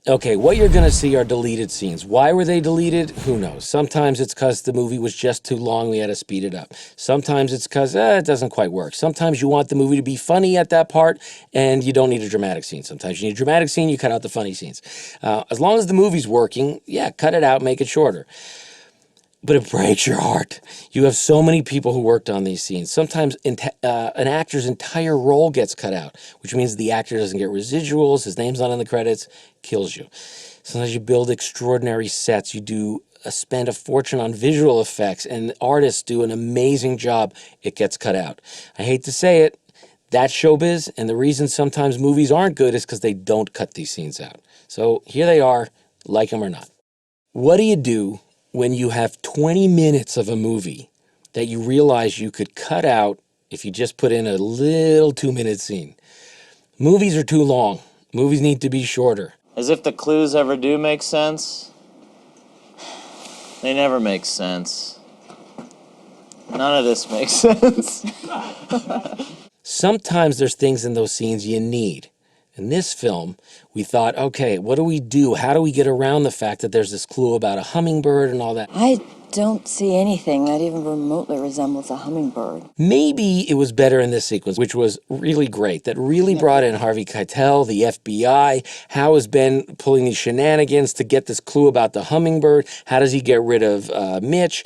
Okay, what you're gonna see are deleted scenes. Why were they deleted? Who knows? Sometimes it's because the movie was just too long, we had to speed it up. Sometimes it's because it doesn't quite work. Sometimes you want the movie to be funny at that part, and you don't need a dramatic scene. Sometimes you need a dramatic scene, you cut out the funny scenes. As long as the movie's working, yeah, cut it out, make it shorter. But it breaks your heart. You have so many people who worked on these scenes. Sometimes an actor's entire role gets cut out, which means the actor doesn't get residuals, his name's not in the credits, kills you. Sometimes you build extraordinary sets, you do spend a fortune on visual effects, and artists do an amazing job. It gets cut out. I hate to say it, that's showbiz, and the reason sometimes movies aren't good is because they don't cut these scenes out. So here they are, like them or not. What do you do when you have 20 minutes of a movie that you realize you could cut out if you just put in a little 2-minute scene? Movies are too long. Movies need to be shorter. As if the clues ever do make sense. They never make sense. None of this makes sense. Sometimes there's things in those scenes you need. In this film, we thought, okay, what do we do? How do we get around the fact that there's this clue about a hummingbird and all that? I don't see anything that even remotely resembles a hummingbird. Maybe it was better in this sequence, which was really great, that really brought in Harvey Keitel, the FBI. How is Ben pulling these shenanigans to get this clue about the hummingbird? How does he get rid of Mitch?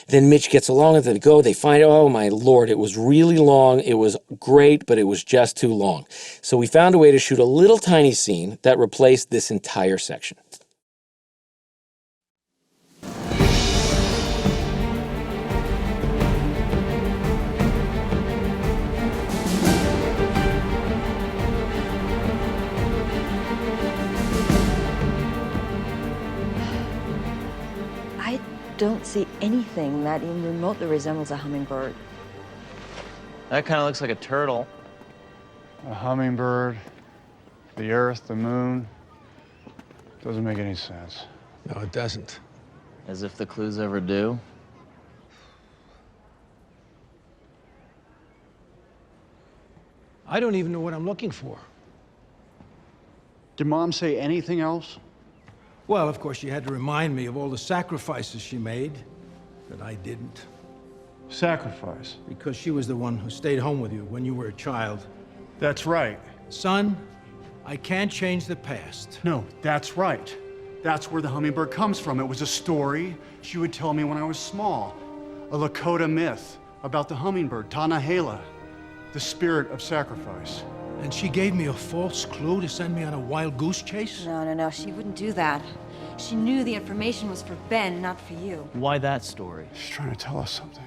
Then Mitch gets along with it. They find, oh my Lord, it was really long. It was great, but it was just too long. So we found a way to shoot a little tiny scene that replaced this entire section. I don't see anything that even remotely resembles a hummingbird. That kind of looks like a turtle. A hummingbird, the earth, the moon. Doesn't make any sense. No, it doesn't. As if the clues ever do. I don't even know what I'm looking for. Did Mom say anything else? Well, of course, she had to remind me of all the sacrifices she made that I didn't. Sacrifice. Because she was the one who stayed home with you when you were a child. That's right. Son, I can't change the past. No, that's right. That's where the hummingbird comes from. It was a story she would tell me when I was small. A Lakota myth about the hummingbird, Tanahela, the spirit of sacrifice. And she gave me a false clue to send me on a wild goose chase? No, she wouldn't do that. She knew the information was for Ben, not for you. Why that story? She's trying to tell us something.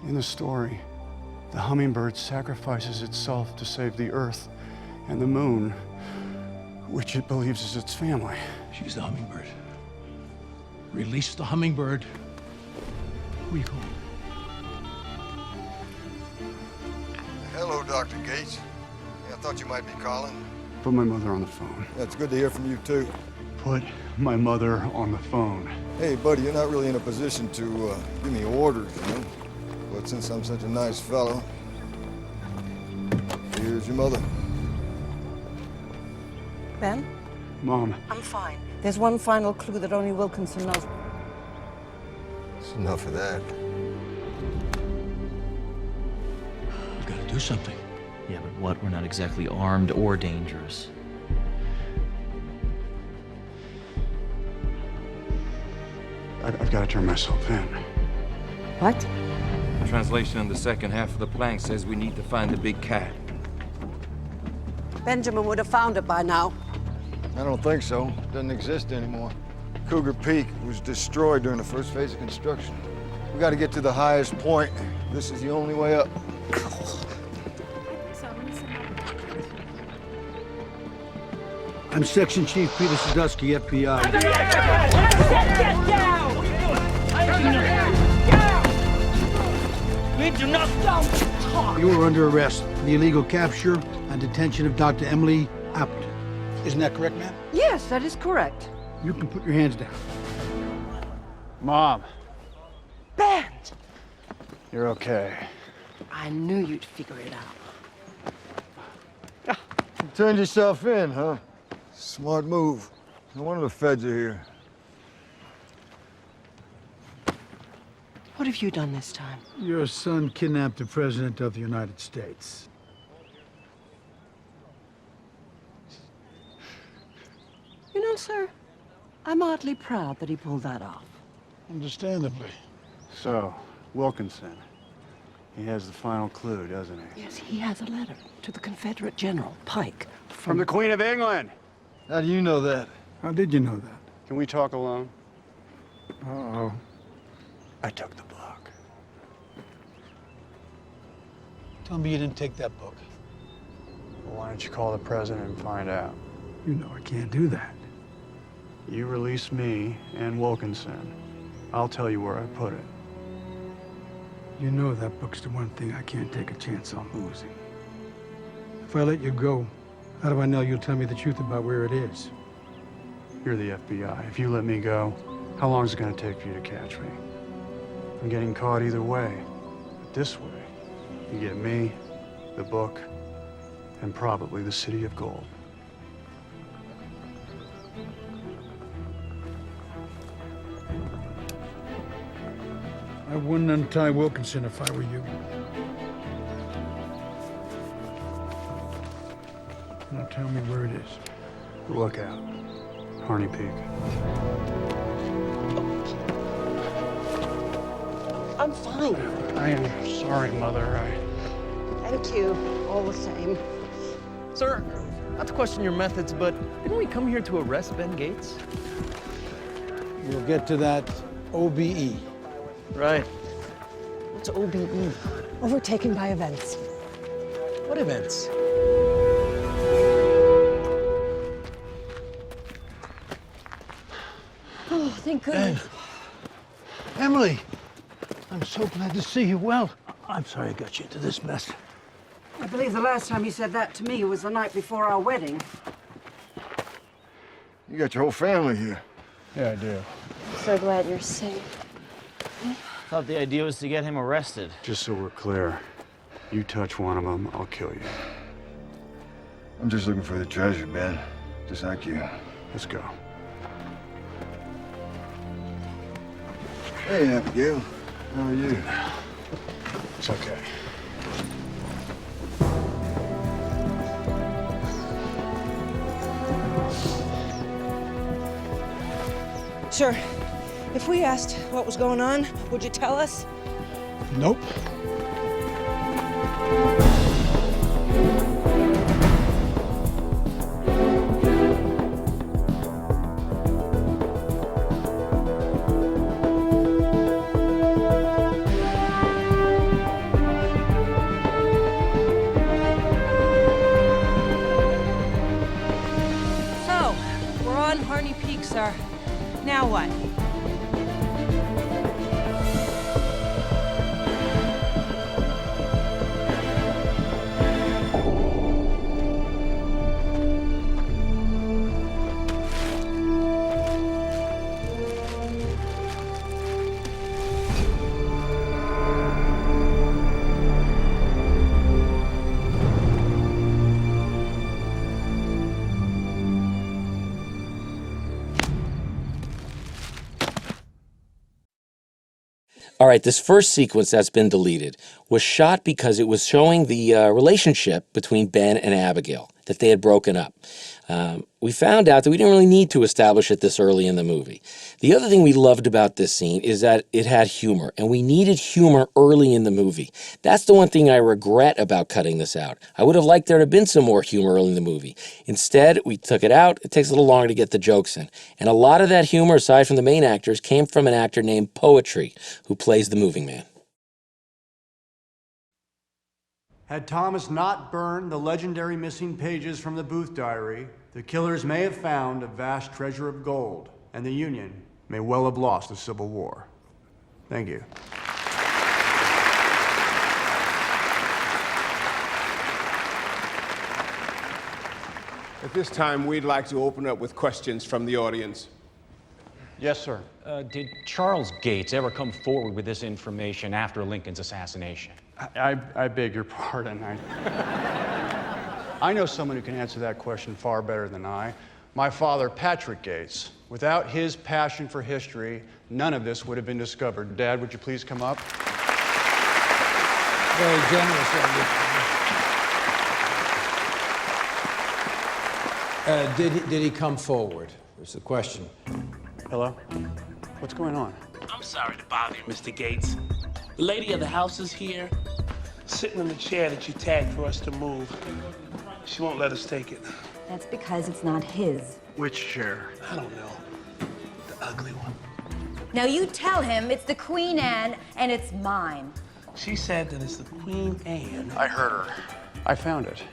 In the story, the hummingbird sacrifices itself to save the earth and the moon, which it believes is its family. She's the hummingbird. Release the hummingbird. Who are you calling? Hello, Dr. Gates. I thought you might be calling. Put my mother on the phone. That's good to hear from you, too. Put my mother on the phone. Hey, buddy, you're not really in a position to give me orders, you know? But since I'm such a nice fellow, here's your mother. Ben? Mom. I'm fine. There's one final clue that only Wilkinson knows. It's enough of that. We've got to do something. Yeah, but what? We're not exactly armed or dangerous. I've got to turn myself in. What? The translation on the second half of the plank says we need to find the big cat. Benjamin would have found it by now. I don't think so. It doesn't exist anymore. Cougar Peak was destroyed during the first phase of construction. We got to get to the highest point. This is the only way up. I'm Section Chief Peter Sadusky, FBI. We do not talk. You are under arrest for the illegal capture and detention of Dr. Emily Abbott. Isn't that correct, ma'am? Yes, that is correct. You can put your hands down. Mom, Ben! you're okay. I knew you'd figure it out. You turned yourself in, huh? Smart move. No wonder the feds are here. What have you done this time? Your son kidnapped the President of the United States. You know, sir, I'm oddly proud that he pulled that off. Understandably. So, Wilkinson. He has the final clue, doesn't he? Yes, he has a letter to the Confederate General, Pike. From the Queen of England! How do you know that? How did you know that? Can we talk alone? Uh-oh. I took the book. Tell me you didn't take that book. Well, why don't you call the president and find out? You know I can't do that. You release me and Wilkinson. I'll tell you where I put it. You know that book's the one thing I can't take a chance on losing. If I let you go, how do I know you'll tell me the truth about where it is? You're the FBI. If you let me go, how long is it going to take for you to catch me? I'm getting caught either way. But this way, you get me, the book, and probably the City of Gold. I wouldn't untie Wilkinson if I were you. Now tell me where it is. Look out. Harney Peak. I'm fine. I am sorry, Mother. Thank you, all the same. Sir, not to question your methods, but didn't we come here to arrest Ben Gates? We'll get to that OBE. Right. What's OBE? Overtaken by events. What events? Oh, thank goodness. Emily, I'm so glad to see you well. I'm sorry I got you into this mess. I believe the last time you said that to me was the night before our wedding. You got your whole family here. Yeah, I do. So glad you're safe. Thought the idea was to get him arrested. Just so we're clear, you touch one of them, I'll kill you. I'm just looking for the treasure, Ben. Just like you. Let's go. Hey, Abigail. How are you? It's okay. Sir, if we asked what was going on, would you tell us? Nope. So, we're on Harney Peak, sir. Now what? All right, this first sequence that's been deleted was shot because it was showing the relationship between Ben and Abigail, that they had broken up. We found out that we didn't really need to establish it this early in the movie. The other thing we loved about this scene is that it had humor, and we needed humor early in the movie. That's the one thing I regret about cutting this out. I would have liked there to have been some more humor early in the movie. Instead, we took it out. It takes a little longer to get the jokes in. And a lot of that humor, aside from the main actors, came from an actor named Poetry, who plays the moving man. Had Thomas not burned the legendary missing pages from the Booth Diary, the killers may have found a vast treasure of gold, and the Union may well have lost the Civil War. Thank you. At this time, we'd like to open up with questions from the audience. Yes, sir. Did Charles Gates ever come forward with this information after Lincoln's assassination? I beg your pardon. I know someone who can answer that question far better than I. My father, Patrick Gates. Without his passion for history, none of this would have been discovered. Dad, would you please come up? Very generous of you. Did he come forward? Is the question. Hello? What's going on? I'm sorry to bother you, Mr. Gates. The lady of the house is here, sitting in the chair that you tagged for us to move. She won't let us take it. That's because it's not his. Which chair? I don't know. The ugly one. Now you tell him it's the Queen Anne and it's mine. She said that it's the Queen Anne. I heard her. I found it.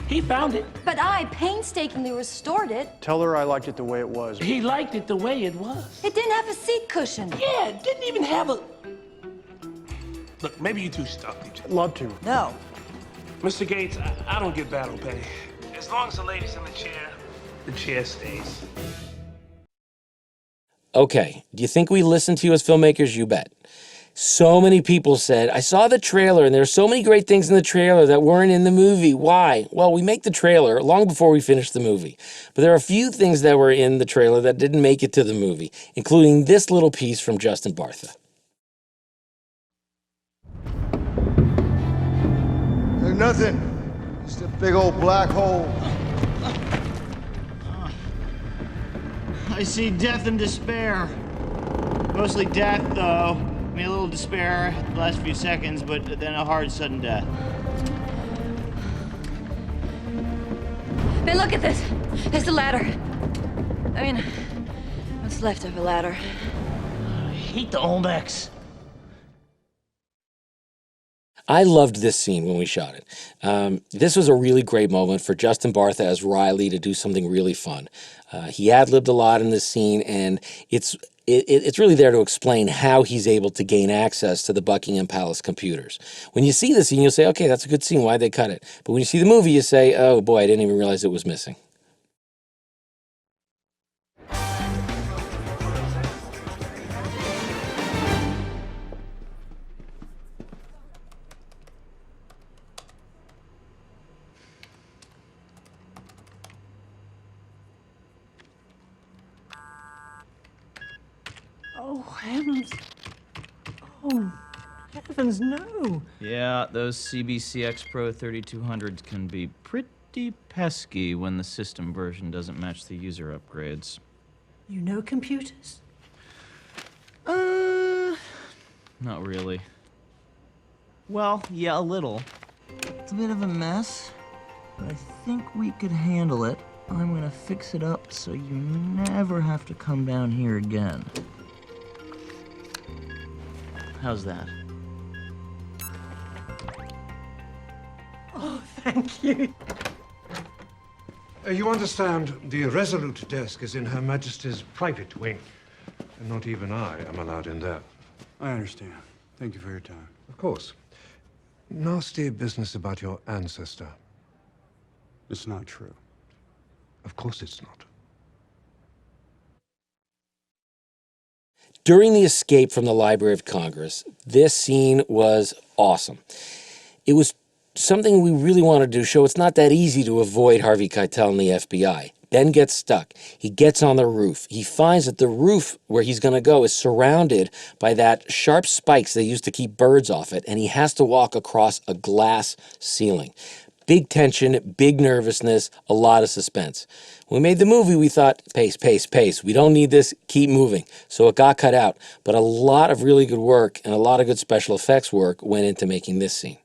He found it. But I painstakingly restored it. Tell her I liked it the way it was. He liked it the way it was. It didn't have a seat cushion. Yeah, it didn't even have a... Look, maybe you two stop each other. Love to. No. Mr. Gates, I don't get battle pay. As long as the lady's in the chair stays. Okay, do you think we listen to you as filmmakers? You bet. So many people said, I saw the trailer and there are so many great things in the trailer that weren't in the movie. Why? Well, we make the trailer long before we finish the movie. But there are a few things that were in the trailer that didn't make it to the movie, including this little piece from Justin Bartha. There's nothing. Just a big old black hole. I see death and despair. Mostly death, though. I mean, a little despair the last few seconds, but then a hard, sudden death. Ben, look at this. There's the ladder. I mean, what's left of a ladder. I hate the old ex. I loved this scene when we shot it. This was a really great moment for Justin Bartha as Riley to do something really fun. He ad-libbed a lot in this scene, and it's really there to explain how he's able to gain access to the Buckingham Palace computers. When you see the scene, you'll say, okay, that's a good scene. Why'd they cut it? But when you see the movie, you say, oh boy, I didn't even realize it was missing. Oh, heavens. Oh, heavens, no. Yeah, those CBCX Pro 3200s can be pretty pesky when the system version doesn't match the user upgrades. You know computers? Not really. Well, yeah, a little. It's a bit of a mess, but I think we could handle it. I'm gonna fix it up so you never have to come down here again. How's that? Oh, thank you. You understand, the Resolute desk is in Her Majesty's private wing. And not even I am allowed in there. I understand. Thank you for your time. Of course. Nasty business about your ancestor. It's not true. Of course it's not. During the escape from the Library of Congress, this scene was awesome. It was something we really wanted to show it's not that easy to avoid Harvey Keitel and the FBI. Ben gets stuck. He gets on the roof. He finds that the roof where he's going to go is surrounded by that sharp spikes they used to keep birds off it, and he has to walk across a glass ceiling. Big tension, big nervousness, a lot of suspense. When we made the movie, we thought, pace, pace, pace. We don't need this, keep moving. So it got cut out. But a lot of really good work and a lot of good special effects work went into making this scene.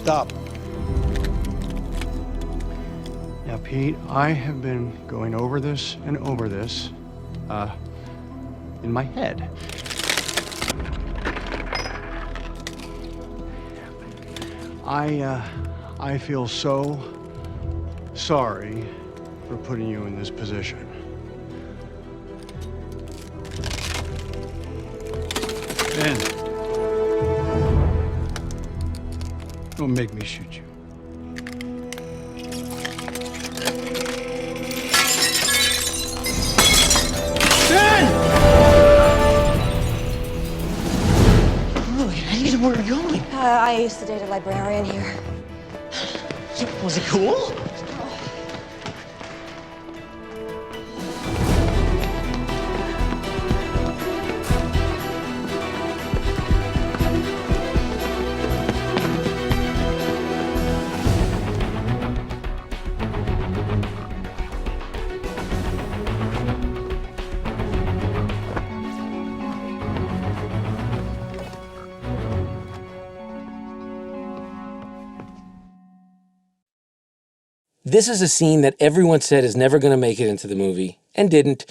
Stop. Now, Pete, I have been going over this and over this, in my head. I feel so sorry for putting you in this position. Ben, don't make me shoot you. Where are you going? I used to date a librarian here. Was it cool? This is a scene that everyone said is never going to make it into the movie, and didn't.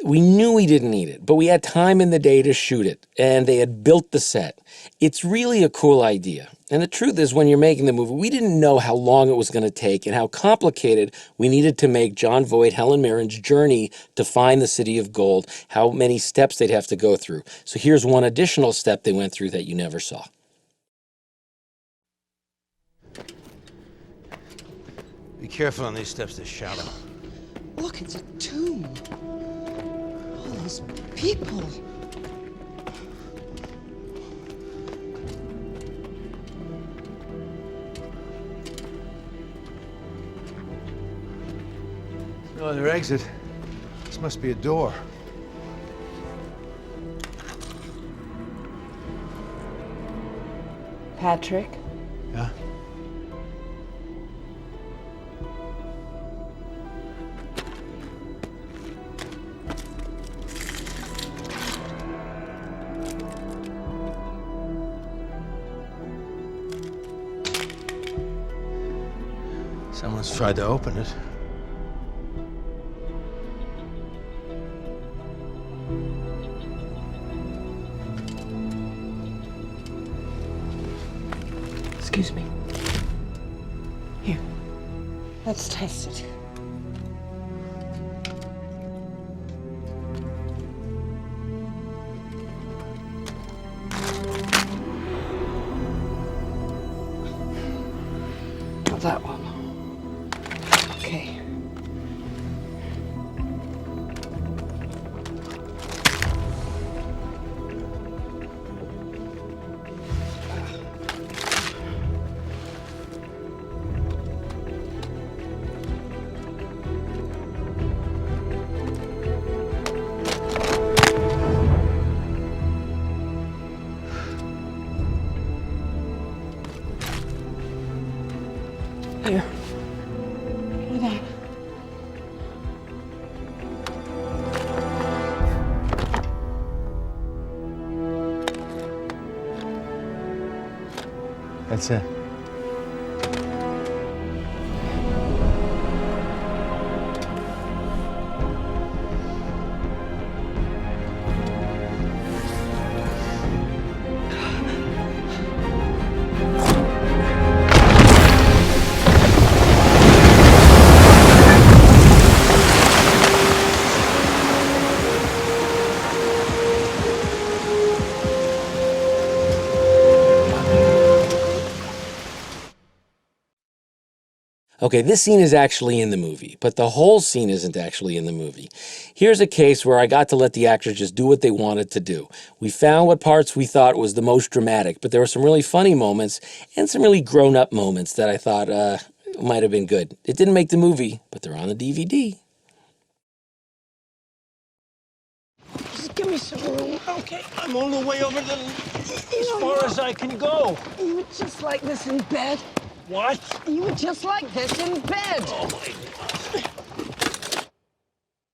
We knew we didn't need it, but we had time in the day to shoot it, and they had built the set. It's really a cool idea. And the truth is, when you're making the movie, we didn't know how long it was going to take and how complicated we needed to make John Voight, Helen Mirren's journey to find the City of Gold, how many steps they'd have to go through. So here's one additional step they went through that you never saw. Be careful on these steps, they're shallow. Look, it's a tomb. All those people. No other exit. This must be a door. Patrick? Yeah? Someone's tried to open it. Excuse me. Here. Let's test it. That one. Okay. Here. Try that. That's it. Okay, this scene is actually in the movie, but the whole scene isn't actually in the movie. Here's a case where I got to let the actors just do what they wanted to do. We found what parts we thought was the most dramatic, but there were some really funny moments and some really grown-up moments that I thought might have been good. It didn't make the movie, but they're on the DVD. Just give me some room, okay? I'm all the way over as far as I can go. You were just like this in bed. What? You were just like this in bed. Oh, my God.